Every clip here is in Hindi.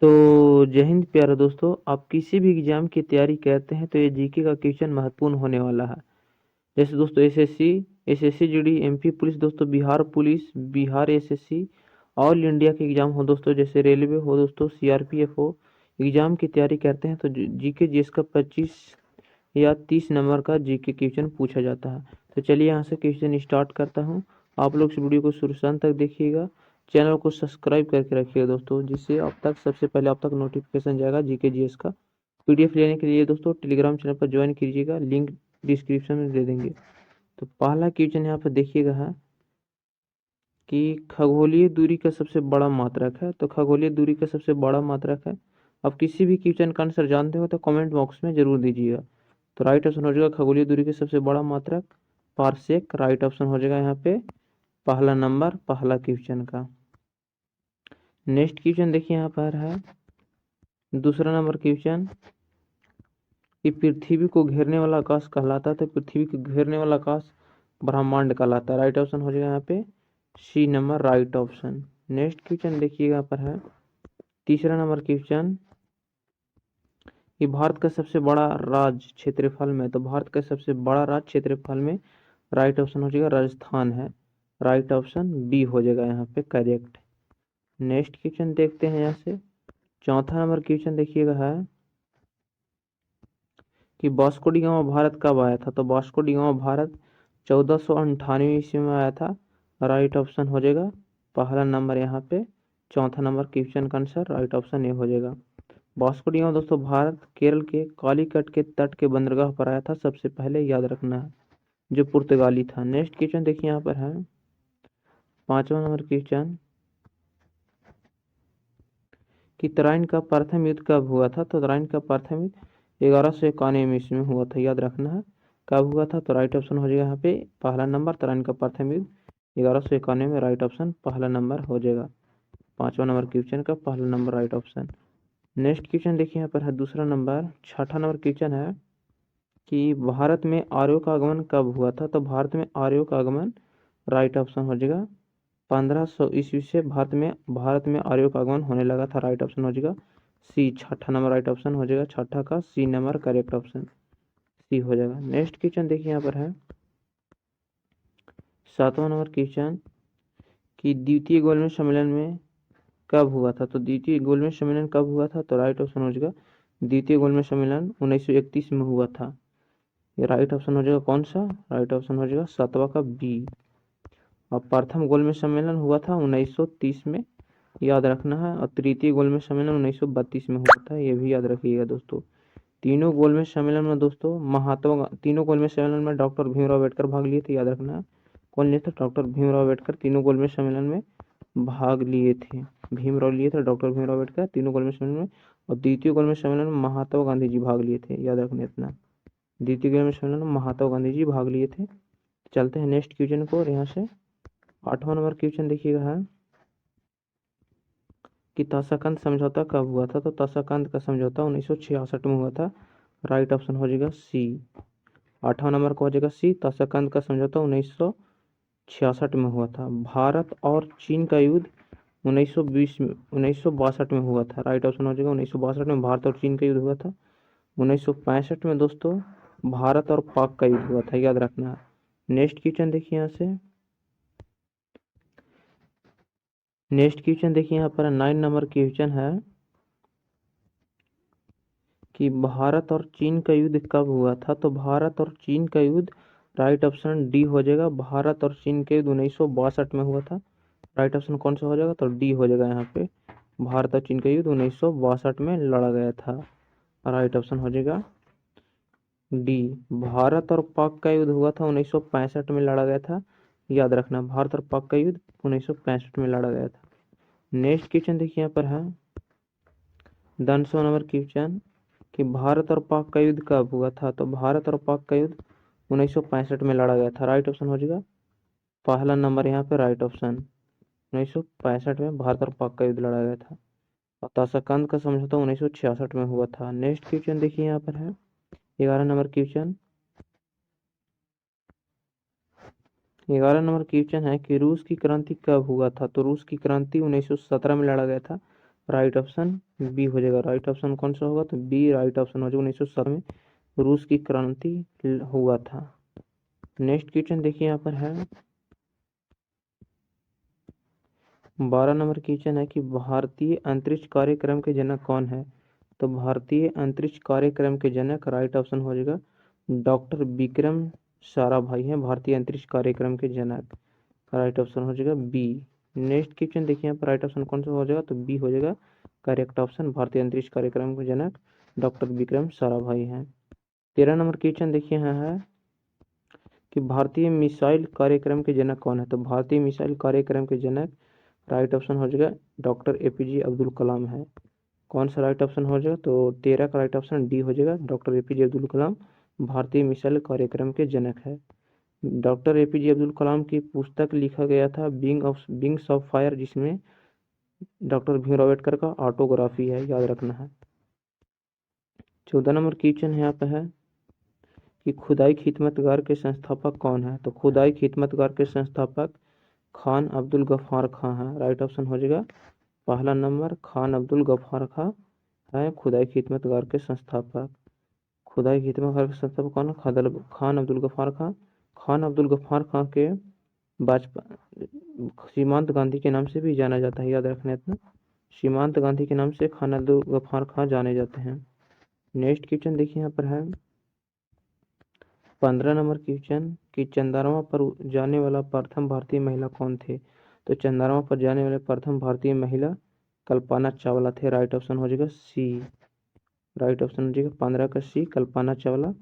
तो जय हिंद प्यारे दोस्तों। आप किसी भी एग्जाम की तैयारी करते हैं तो ये जीके का क्वेश्चन महत्वपूर्ण होने वाला है। जैसे दोस्तों एसएससी जीडी एमपी पुलिस, दोस्तों Bihar police, Bihar SSC, all India के एग्जाम हो दोस्तों, जैसे रेलवे हो दोस्तों, सीआरपीएफ हो, एग्जाम की तैयारी करते हैं तो जीके जीएस का 25 या 30 नंबर का जीके क्वेश्चन पूछा जाता है। तो चलिए यहाँ से क्वेश्चन स्टार्ट करता हूँ। आप लोग इस वीडियो को शुरू से अंत तक देखिएगा। चैनल को सब्सक्राइब करके रखिएगा दोस्तों, जिससे अब तक सबसे पहले अब तक नोटिफिकेशन जाएगा जीके जीएस का। पीडीएफ लेने के लिए दोस्तों टेलीग्राम चैनल पर ज्वाइन कीजिएगा, लिंक डिस्क्रिप्शन में दे देंगे। तो पहला क्वेश्चन यहाँ पर देखिएगा है कि खगोलीय दूरी का सबसे बड़ा मात्रक है। तो खगोलीय दूरी का सबसे बड़ा मात्रक है। अब किसी भी क्वेश्चन का आंसर जानते हो तो कमेंट बॉक्स में जरूर दीजिएगा। तो राइट ऑप्शन हो जाएगा खगोलीय दूरी का सबसे बड़ा मात्रक पारसेक। राइट ऑप्शन हो जाएगा यहाँ पे पहला नंबर पहला क्वेश्चन का। नेक्स्ट क्वेश्चन देखिए यहाँ पर है दूसरा नंबर क्वेश्चन कि पृथ्वी को घेरने वाला आकाश कहलाता है। तो पृथ्वी को घेरने वाला आकाश ब्रह्मांड कहलाता है। राइट ऑप्शन हो जाएगा यहाँ पे C number right option. Next question देखिएगा यहाँ पर है तीसरा नंबर क्वेश्चन कि भारत का सबसे बड़ा राज्य क्षेत्रफल में। तो भारत का सबसे बड़ा राज्य क्षेत्रफल में राइट ऑप्शन हो जाएगा राजस्थान है। राइट ऑप्शन बी हो जाएगा यहाँ पे करेक्ट। नेक्स्ट क्वेश्चन देखते हैं यहाँ से चौथा नंबर क्वेश्चन देखिएगा है कि वास्को डी गामा भारत कब आया था। तो वास्को डी गामा भारत 1498 ईस्वी में आया था। राइट ऑप्शन हो जाएगा पहला नंबर यहाँ पे चौथा नंबर क्वेश्चन का आंसर राइट ऑप्शन ए हो जाएगा। वास्को डी गामा दोस्तों भारत केरल के कालीकट के तट के बंदरगाह पर आया था सबसे पहले, याद रखना है, जो पुर्तगाली था। नेक्स्ट क्वेश्चन देखिए यहाँ पर है पांचवा नंबर क्वेश्चन कि तराइन का प्रथम युद्ध कब हुआ था। तो तराइन का प्रथम युद्ध 1191 ईस्वी में हुआ था, याद रखना है कब हुआ था। तो राइट ऑप्शन हो जाएगा यहाँ पे पहला नंबर तराइन का प्रथम युद्ध 1191 में। राइट ऑप्शन पहला नंबर हो जाएगा पांचवा नंबर क्वेश्चन का पहला number right option. Next question देखिए यहाँ पर है दूसरा नंबर छठा नंबर क्वेश्चन है कि भारत में आर्यों का आगमन कब हुआ था। तो भारत में आर्यों का आगमन राइट ऑप्शन हो जाएगा 1500 ईस्वी से भारत में आर्यों का आगमन होने लगा था। राइट ऑप्शन हो जाएगा सी छठा नंबर राइट ऑप्शन हो जाएगा छठा का C number correct option C हो जाएगा। नेक्स्ट क्वेश्चन देखिए यहाँ पर है सातवां नंबर क्वेश्चन कि द्वितीय गोलमेज सम्मेलन में कब हुआ था। तो द्वितीय गोलमेज सम्मेलन कब हुआ था। तो राइट ऑप्शन हो जाएगा द्वितीय गोलमेज सम्मेलन 1931 में हुआ था। ये राइट ऑप्शन हो जाएगा कौन सा, राइट ऑप्शन हो जाएगा सातवां का बी। और प्रथम गोलमेज सम्मेलन हुआ था 1930 में, याद रखना है। और तृतीय गोलमेज सम्मेलन 1932 में हुआ था, ये भी याद रखिएगा दोस्तों। तीनों गोलमेज सम्मेलन में दोस्तों तीनों गोलमेज सम्मेलन में डॉक्टर भीमराव अम्बेडकर भाग लिए थे, याद रखना है। कौन लिए थे, डॉक्टर भीमराव अम्बेडकर तीनों गोलमेज सम्मेलन में भाग लिए थे। भीमराव लिए थे डॉक्टर भीमराव अम्बेडकर तीनों गोलमेज सम्मेलन में। और द्वितीय गोलमेज सम्मेलन में महात्मा गांधी जी भाग लिए थे, याद रखना इतना। द्वितीय गोलमेज सम्मेलन में महात्मा गांधी जी भाग लिए थे। चलते हैं नेक्स्ट क्वेश्चन को। और यहाँ से आठवां नंबर क्वेश्चन देखिएगा है कि ताशाकंद समझौता कब हुआ था। तो ताशाकंद का समझौता 1966 में हुआ था। राइट ऑप्शन हो जाएगा सी। आठवां नंबर को हो जाएगा सी, ताशाकंद का समझौता 1966 में हुआ था। भारत और चीन का युद्ध 1962 में हुआ था। राइट ऑप्शन हो जाएगा 1962 में भारत और चीन का युद्ध हुआ था। 1965 में दोस्तों भारत और पाक का युद्ध हुआ था, याद रखना है। नेक्स्ट क्वेश्चन देखिए यहाँ से नेक्स्ट क्वेश्चन देखिए यहाँ पर 9 नंबर क्वेश्चन है कि भारत और चीन का युद्ध कब हुआ था। तो भारत और चीन का युद्ध राइट ऑप्शन डी हो जाएगा भारत और चीन का युद्ध 1962 में हुआ था। राइट ऑप्शन कौन सा हो जाएगा, तो डी हो जाएगा यहाँ पे भारत और चीन का युद्ध 1962 में लड़ा गया था। राइट ऑप्शन हो जाएगा डी। भारत और पाक का युद्ध हुआ था 1965 में लड़ा गया था, याद रखना भारत और पाक का युद्ध 1965 में लड़ा गया था। नेक्स्ट क्वेश्चन देखिए यहाँ पर है 10वां नंबर क्वेश्चन कि भारत और पाक का युद्ध कब हुआ था। तो भारत और पाक का युद्ध 1965 में लड़ा गया था। राइट ऑप्शन हो जाएगा पहला नंबर यहाँ पे राइट ऑप्शन 1965 में भारत और पाक का युद्ध लड़ा गया था। और ताशाकंद का समझौता 1966 में हुआ था। नेक्स्ट क्वेश्चन देखिए यहाँ पर है 11 नंबर क्वेश्चन। 11 नंबर क्वेश्चन है कि रूस की क्रांति कब हुआ था। तो रूस की क्रांति 1917 में लड़ा गया था। राइट ऑप्शन बी हो जाएगा। राइट ऑप्शन कौन सा होगा, तो बी राइट ऑप्शन हो जाएगा। 1907 में रूस की क्रांति हुआ था। नेक्स्ट क्वेश्चन देखिए यहाँ पर है 12 नंबर क्वेश्चन है कि भारतीय अंतरिक्ष कार्यक्रम के जनक कौन है। तो भारतीय अंतरिक्ष कार्यक्रम के जनक राइट ऑप्शन हो जाएगा डॉक्टर विक्रम साराभाई हैं भारतीय अंतरिक्ष कार्यक्रम के जनक। राइट ऑप्शन हो जाएगा बी। नेक्स्ट क्वेश्चन देखिए यहाँ पर राइट ऑप्शन कौन सा हो जाएगा, तो बी हो जाएगा करेक्ट ऑप्शन। भारतीय अंतरिक्ष कार्यक्रम के जनक डॉक्टर विक्रम साराभाई हैं। 13 नंबर क्वेश्चन देखिए यहाँ है कि भारतीय मिसाइल कार्यक्रम के जनक कौन है। तो भारतीय मिसाइल कार्यक्रम के जनक राइट ऑप्शन हो जाएगा डॉक्टर एपीजे अब्दुल कलाम है। कौन सा राइट ऑप्शन हो जाएगा, तो 13 का राइट ऑप्शन डी हो जाएगा। डॉक्टर एपीजे अब्दुल कलाम भारतीय मिसाइल कार्यक्रम के जनक है। डॉक्टर एपीजे अब्दुल कलाम की पुस्तक लिखा गया था विंग्स ऑफ फायर, जिसमें डॉक्टर भीमराव अम्बेडकर का ऑटोग्राफी है, याद रखना है। 14 नंबर क्वेश्चन यहाँ पे है कि खुदाई खिदमतगार के संस्थापक कौन है। तो खुदाई खिदमतगार के संस्थापक खान अब्दुल गफ्फार खां है। राइट ऑप्शन हो जाएगा पहला नंबर खान अब्दुल गफ्फार खां है खुदाई खिदमतगार के संस्थापक। खुदाई खिदमतगार के संस्थापक कौन है, खान अब्दुल गफ्फार खां। खान अब्दुल गफ्फार खां के सीमांत गांधी के नाम से भी जाना जाता है, याद रखना इतना। सीमांत गांधी के नाम से खान अब्दुल गफ्फार खां जाने जाते हैं। नेक्स्ट क्वेश्चन देखिए यहाँ पर है 15 नंबर क्वेश्चन कि चंद्रमा पर जाने वाला प्रथम भारतीय महिला कौन थे। तो चंद्रमा पर जाने वाले प्रथम भारतीय महिला कल्पना चावला थे। राइट ऑप्शन हो जाएगा सी। राइट ऑप्शन हो जाएगा 15 का सी, कल्पना चावला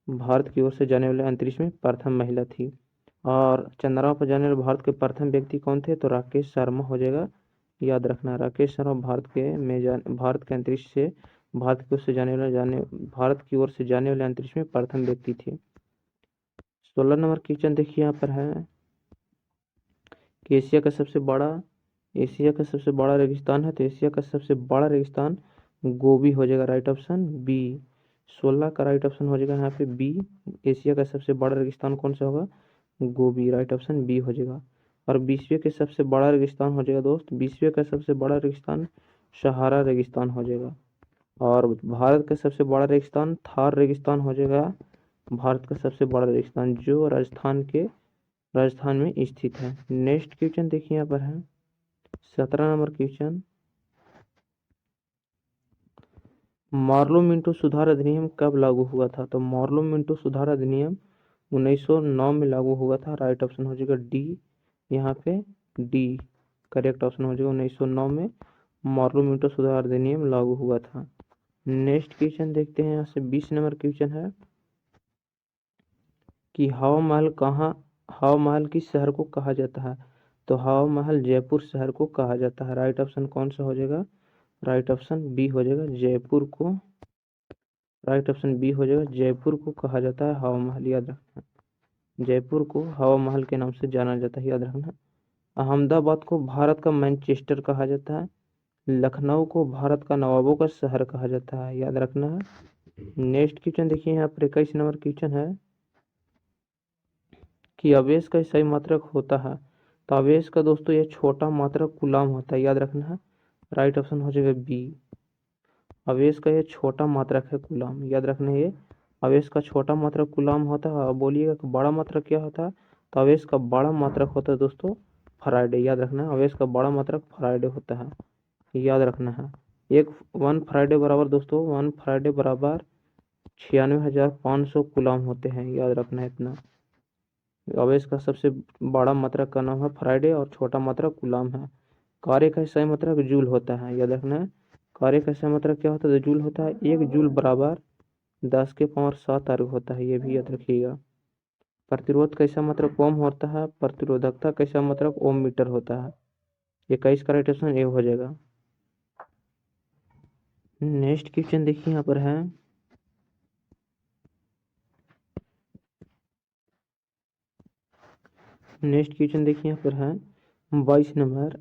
भारत की ओर से जाने वाले अंतरिक्ष में प्रथम महिला थी। और चंद्रमा पर जाने वाले भारत के प्रथम व्यक्ति कौन थे, तो राकेश शर्मा हो जाएगा, याद रखना। राकेश शर्मा भारत के अंतरिक्ष से भारत की ओर से जाने वाले अंतरिक्ष में प्रथम व्यक्ति थे। 16 नंबर क्वेश्चन देखिए यहाँ पर है कि एशिया का सबसे बड़ा रेगिस्तान है। तो एशिया का सबसे बड़ा रेगिस्तान गोबी हो जाएगा। Right option B. 16 का राइट ऑप्शन हो जाएगा यहाँ पे बी। एशिया का सबसे बड़ा रेगिस्तान कौन सा होगा, गोबी। राइट ऑप्शन बी हो जाएगा। और विश्व के सबसे बड़ा रेगिस्तान हो जाएगा दोस्त, विश्व का सबसे बड़ा रेगिस्तान सहारा रेगिस्तान हो जाएगा। और भारत का सबसे बड़ा रेगिस्तान थार रेगिस्तान हो जाएगा। भारत का सबसे बड़ा रेगिस्तान जो राजस्थान में स्थित है। नेक्स्ट क्वेश्चन देखिए यहाँ पर है 17 नंबर क्वेश्चन, मार्लो मिंटो सुधार अधिनियम कब लागू हुआ था। तो मार्लो मिंटो सुधार अधिनियम 1909 में लागू हुआ था। राइट ऑप्शन हो जाएगा डी। यहाँ पे डी करेक्ट ऑप्शन हो जाएगा। 1909 में मार्लो मिंटो सुधार अधिनियम लागू हुआ था। नेक्स्ट क्वेश्चन देखते हैं यहाँ से 20 नंबर क्वेश्चन है कि हवा महल किस शहर को कहा जाता है। तो हवा महल जयपुर शहर को कहा जाता है। राइट ऑप्शन कौन सा हो जाएगा, राइट ऑप्शन बी हो जाएगा जयपुर को। राइट ऑप्शन बी हो जाएगा जयपुर को कहा जाता है हवा महल, याद रखना। जयपुर को हवा महल के नाम से जाना जाता है, याद रखना। अहमदाबाद को भारत का मैनचेस्टर कहा जाता है। लखनऊ को भारत का नवाबों का शहर कहा जाता है, याद रखना है। नेक्स्ट क्वेश्चन देखिए यहाँ पर 21 नंबर क्वेश्चन है कि आवेश का सही मात्रक होता है। तो आवेश का दोस्तों ये छोटा मात्रक कूलाम होता है, याद रखना है। राइट ऑप्शन हो जाएगा बी। आवेश का ये छोटा मात्रक है कूलाम, याद रखना है। ये आवेश का छोटा मात्रक कूलाम होता है। बोलिएगा कि बड़ा मात्रक क्या होता है, तो आवेश का बड़ा मात्रक होता है दोस्तों फराडे, याद रखना है। आवेश का बड़ा मात्रक फराडे होता है, याद रखना है। 1 फराडे बराबर दोस्तों 1 फराडे बराबर 96,500 कूलाम होते हैं, याद रखना है इतना। आवेश का सबसे बड़ा मात्रक का नाम है फराडे और छोटा मात्रक कूलाम है। कार्य का सही मात्रक जूल होता है, याद रखना है। कार्य का सही मात्रक क्या होता है, जूल होता है। 1 जूल बराबर 10 के पावर 7 अर्ग होता है, ये भी याद रखिएगा। प्रतिरोध कैसा मात्रक ओम होता है। प्रतिरोधकता कैसा मात्रक ओम मीटर होता है। 21 का राइट ऑप्शन ए हो जाएगा। नेक्स्ट क्वेश्चन देखिए यहाँ पर है नेक्स्ट क्वेश्चन देखिए यहाँ पर है 22 नंबर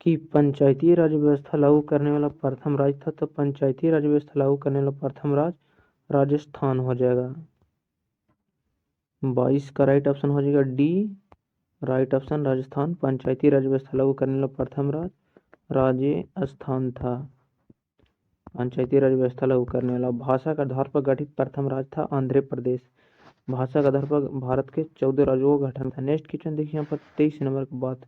कि पंचायती राज व्यवस्था लागू करने वाला प्रथम राज्य था। तो पंचायती राज व्यवस्था लागू करने वाला प्रथम राज्य राजस्थान हो जाएगा। 22 का राइट ऑप्शन हो जाएगा डी। राइट ऑप्शन राजस्थान पंचायती राज व्यवस्था लागू करने वाला प्रथम राज्य राजस्थान था। पंचायती राज व्यवस्था लागू करने वाला। भाषा के आधार पर गठित प्रथम राज्य था आंध्र प्रदेश। भाषा के आधार पर भारत के 14 राज्यों का गठन था। नेक्स्ट क्वेश्चन देखिए यहाँ पर 23 नंबर की बात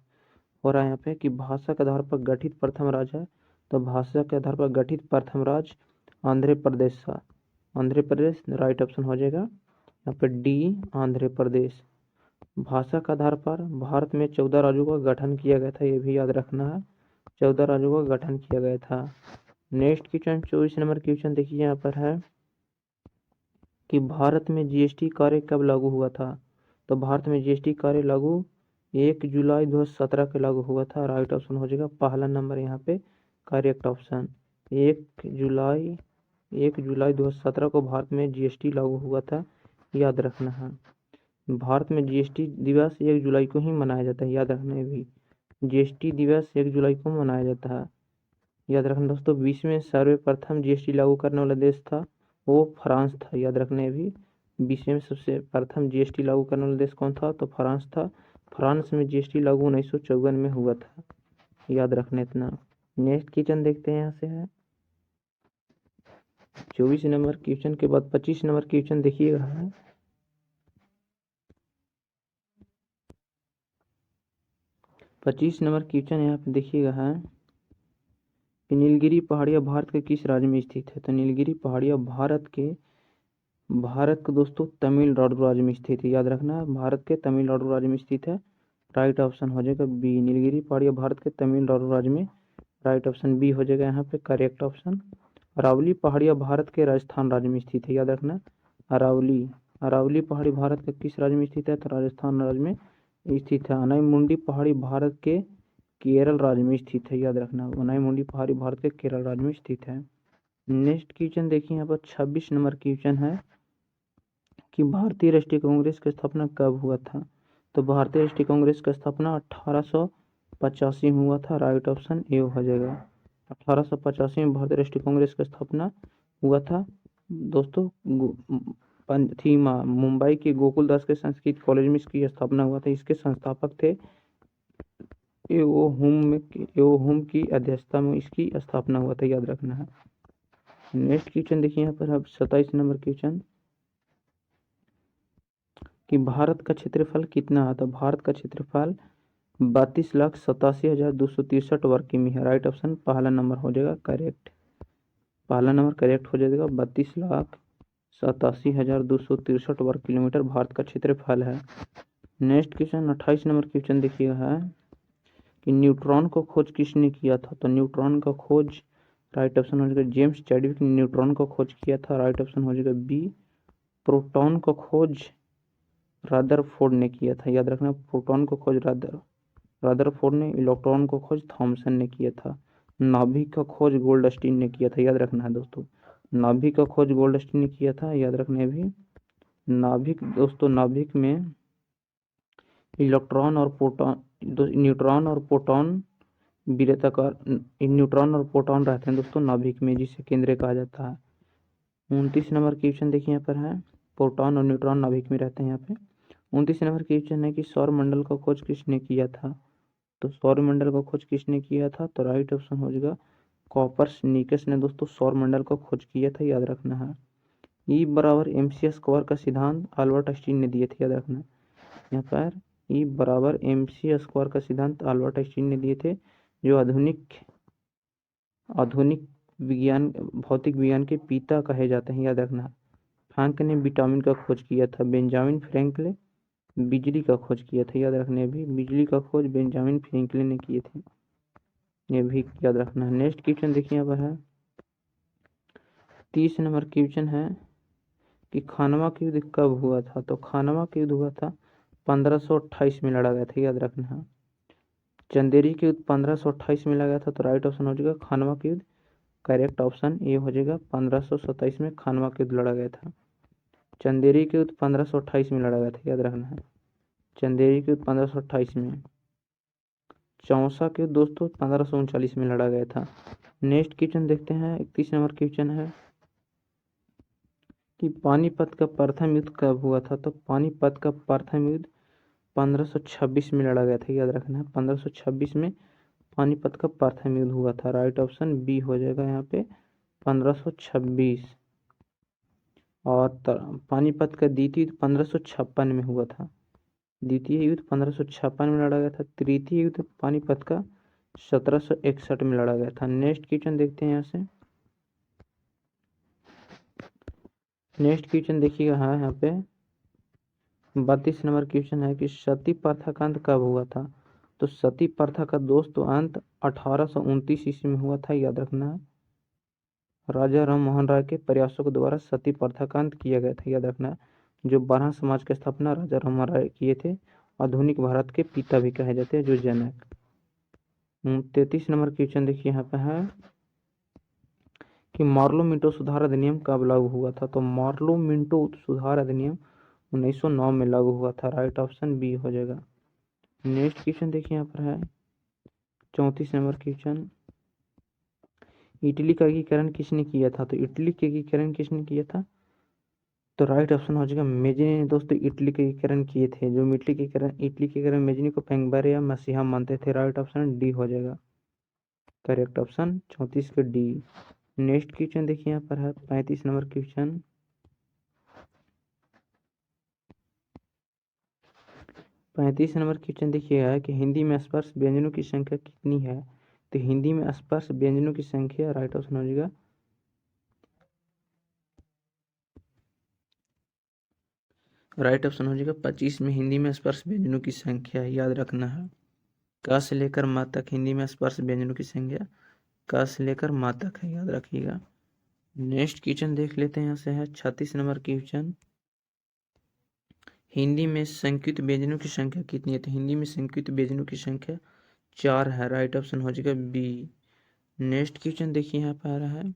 हो रहा है यहाँ पे कि भाषा के आधार पर गठित प्रथम राज्य है, तो भाषा के आधार पर गठित प्रथम राज्य आंध्र प्रदेश था। आंध्र प्रदेश राइट ऑप्शन हो जाएगा यहाँ पे डी, आंध्र प्रदेश। भाषा के आधार पर भारत में 14 राज्यों का गठन किया गया था, ये भी याद रखना है, 14 राज्यों का गठन किया गया था। नेक्स्ट क्वेश्चन 24 नंबर क्वेश्चन देखिए यहाँ पर है कि भारत में जीएसटी कार्य कब लागू हुआ था। तो भारत में जीएसटी कार्य लागू 1 जुलाई 2017 के लागू हुआ था। राइट ऑप्शन हो जाएगा पहला नंबर यहाँ पे करेक्ट ऑप्शन। 1 जुलाई 2017 को भारत में जीएसटी लागू हुआ था, याद रखना है। भारत में जीएसटी दिवस 1 जुलाई को ही मनाया जाता है, याद रखना है भी। जीएसटी दिवस 1 जुलाई को मनाया जाता है, याद रखना दोस्तों। विश्व में सर्वप्रथम जीएसटी लागू करने वाला देश था वो फ्रांस था, याद रखने भी। विश्व में सबसे प्रथम जीएसटी लागू करने वाला देश कौन था, तो फ्रांस था। फ्रांस में जीएसटी लागू 1954 में हुआ था, याद रखना इतना। नेक्स्ट क्वेश्चन देखते हैं यहाँ से है 24 नंबर क्वेश्चन के बाद 25 नंबर क्वेश्चन देखिएगा है 25 नंबर क्वेश्चन यहाँ पे देखिएगा है कि नीलगिरी पहाड़ियाँ भारत के किस राज्य में स्थित है। तो नीलगिरी पहाड़ियाँ भारत के दोस्तों तमिलनाडु राज्य में स्थित है, याद रखना भारत के तमिलनाडु राज्य में स्थित है। राइट ऑप्शन हो जाएगा बी, नीलगिरी पहाड़ियाँ भारत के तमिलनाडु राज्य में। राइट ऑप्शन बी हो जाएगा यहाँ पे करेक्ट ऑप्शन। अरावली पहाड़ियाँ भारत के राजस्थान राज्य में स्थित है, याद रखना अरावली पहाड़ी भारत के किस राज्य में स्थित है, तो राजस्थान राज्य में स्थित है। अनाई मुंडी पहाड़ी भारत के केरल राज्य में स्थित है, याद रखना अनाई मुंडी पहाड़ी भारत के केरल राज्य में स्थित है। नेक्स्ट क्वेश्चन देखिए यहाँ पर 26 नंबर क्वेश्चन है कि भारतीय राष्ट्रीय कांग्रेस की स्थापना कब हुआ था। तो भारतीय राष्ट्रीय कांग्रेस की स्थापना 1885 में हुआ था। राइट ऑप्शन ए हो जाएगा 1885 में भारतीय राष्ट्रीय कांग्रेस की स्थापना हुआ था दोस्तों। मुंबई के गोकुल दास के संस्कृत कॉलेज में इसकी स्थापना हुआ था। इसके संस्थापक थे एओहुम की अध्यक्षता में इसकी स्थापना हुआ था, याद रखना है। नेक्स्ट क्वेश्चन देखिए यहाँ पर अब 27 नंबर क्वेश्चन कि भारत का क्षेत्रफल कितना है। तो भारत का क्षेत्रफल 32,87,263 वर्ग किमी है। राइट ऑप्शन पहला नंबर हो जाएगा करेक्ट, पहला नंबर करेक्ट हो जाएगा। 32,87,263 वर्ग किलोमीटर भारत का क्षेत्रफल है। नेक्स्ट क्वेश्चन 28 नंबर क्वेश्चन देखिएगा है कि न्यूट्रॉन को खोज किसने किया था। तो न्यूट्रॉन का खोज राइट ऑप्शन हो जाएगा जेम्स चैडविक ने न्यूट्रॉन को खोज किया था। राइट ऑप्शन हो जाएगा बी। प्रोटॉन को खोज रदरफोर्ड ने किया था, याद रखना प्रोटॉन को खोज रदरफोर्ड ने, इलेक्ट्रॉन को खोज थॉमसन ने किया था। नाभिक का खोज गोल्डस्टीन ने किया था, याद रखना है दोस्तों नाभिक का खोज गोल्डस्टीन ने किया था, याद रखना भी। नाभिक दोस्तों नाभिक में इलेक्ट्रॉन और प्रोटॉन न्यूट्रॉन और प्रोटॉन विरेताकार न्यूट्रॉन और प्रोटॉन रहते हैं दोस्तों नाभिक में, जिसे केंद्र कहा जाता है। 29 नंबर क्वेश्चन देखिए यहाँ पर है प्रोटॉन और न्यूट्रॉन नाभिक में रहते हैं यहाँ पे। 29 नंबर क्वेश्चन है कि सौर मंडल का खोज किसने किया था। तो सौर मंडल का खोज किसने किया था, तो राइट ऑप्शन हो जाएगा कॉपरनिकस ने दोस्तों सौर मंडल का खोज किया था, याद रखना है। ई बराबर MC स्क्वायर का सिद्धांत अल्बर्ट आइंस्टीन ने दिए थे, याद रखना यहाँ पर ई बराबर MC स्क्वायर का सिद्धांत अल्बर्ट आइंस्टीन ने दिए थे, जो आधुनिक विज्ञान भौतिक विज्ञान के पिता कहे जाते हैं, याद रखना। फ्रैंक ने विटामिन का खोज किया था। बेंजामिन फ्रैंकलिन बिजली का खोज किया था, याद रखने भी बिजली का खोज बेंजामिन फ्रैंकलिन ने किए थे, ये भी याद रखना है। नेक्स्ट क्वेश्चन देखिए यहाँ पर है 30 नंबर क्वेश्चन है कि खानवा का युद्ध कब हुआ था। तो खानवा का युद्ध हुआ था 1528 में लड़ा गया था, याद रखना है। चंदेरी के युद्ध 1528 में लड़ा गया था, तो राइट ऑप्शन हो जाएगा खानवा का युद्ध। करेक्ट ऑप्शन ये हो जाएगा 1527 में खानवा का युद्ध लड़ा गया था। चंदेरी के युद्ध 1528 में लड़ा गया था, याद रखना है। चंदेरी के युद्ध 1528 में। चौसा के दोस्तों 1539 में लड़ा गया था। नेक्स्ट क्वेश्चन देखते हैं 31 नंबर क्वेश्चन है कि पानीपत का प्रथम युद्ध कब हुआ था। तो पानीपत का प्रथम युद्ध 1526 में लड़ा गया था, याद रखना है। 1526 में पानीपत का प्रथम युद्ध हुआ था? राइट ऑप्शन बी हो जाएगा यहाँ पे 1526। और पानीपत का द्वितीय युद्ध 1556 में हुआ था। द्वितीय युद्ध 1556 में लड़ा गया था। तृतीय युद्ध पानीपत का 1761 में लड़ा गया था। नेक्स्ट क्वेश्चन देखते हैं यहाँ से। नेक्स्ट क्वेश्चन देखिएगा, हाँ यहाँ पे 32 नंबर क्वेश्चन है कि सती प्रथा का अंत कब हुआ था? तो सती प्रथा का दोस्तों अंत 1829 ईस्वी में हुआ था, याद रखना है। राजा राम मोहन राय के प्रयासों के द्वारा सती प्रथा का अंत किया गया था, याद रखना है। जो ब्राह्मण समाज की स्थापना राजा राम मोहन राय किए थे। आधुनिक भारत के पिता भी कहे जाते हैं जो जनक। 33 नंबर क्वेश्चन देखिए यहाँ पे है कि मार्लो मिंटो सुधार अधिनियम कब लागू हुआ था? तो मार्लो मिंटो सुधार अधिनियम 1909 में लागू हुआ था। राइट ऑप्शन बी हो जाएगा। नेक्स्ट क्वेश्चन देखिए यहाँ पर है 34 नंबर क्वेश्चन, इटली का एकीकरण किसने किया था? तो इटली का एकीकरण किसने किया था? तो राइट ऑप्शन हो जाएगा मेजनी ने दोस्तों इटली का एकीकरण किए थे। जो इटली के एकीकरण मेजनी को पेंगबेरे या मसीहा मानते थे। राइट ऑप्शन डी हो जाएगा। करेक्ट ऑप्शन 34 का डी। नेक्स्ट क्वेश्चन देखिए यहाँ पर है 35 नंबर क्वेश्चन, 35 नंबर क्वेश्चन देखिएगा कि हिंदी में स्पर्श व्यंजनों की संख्या कितनी है? तो हिंदी में स्पर्श व्यंजनों की संख्या राइट ऑप्शन हो जाएगा राइट ऑप्शन हो जाएगा 25 में हिंदी में स्पर्श व्यंजनों की संख्या है, याद रखना है। क से लेकर मा तक हिंदी में स्पर्श व्यंजनों की संख्या क से लेकर मा तक है, याद रखिएगा। नेक्स्ट क्वेश्चन देख लेते हैं, यहाँ से है 36 नंबर क्वेश्चन, हिंदी में संस्कृत व्यंजनों की संख्या कितनी है? तो हिंदी में संस्कृत व्यंजनों की संख्या 4 है। राइट ऑप्शन हो जाएगा बी। नेक्स्ट क्वेश्चन देखिए यहाँ पर आ रहा है,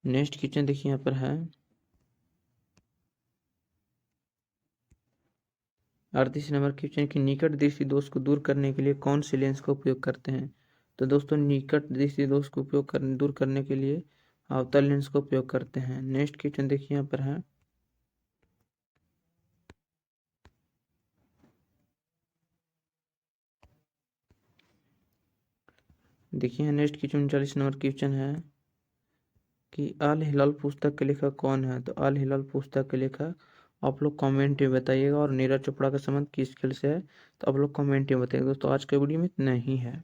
नेक्स्ट क्वेश्चन देखिए यहाँ पर है 38 नंबर क्वेश्चन की निकट दृष्टि दोष को दूर करने के लिए कौन से लेंस का उपयोग करते हैं? तो दोस्तों निकट दृष्टि दोष को दूर करने के लिए अवतल लेंस का उपयोग करते हैं। नेक्स्ट क्वेश्चन देखिए यहाँ पर है देखिए नेक्स्ट क्वेश्चन 39 नंबर क्वेश्चन है कि अल हिलाल पुस्तक के लेखक कौन है? तो अल हिलाल पुस्तक के लेखक आप लोग कमेंट में बताइएगा। और नीरज चोपड़ा का संबंध किस खेल से है? तो आप लोग कमेंट में बताइएगा। दोस्तों आज के वीडियो में इतना ही है।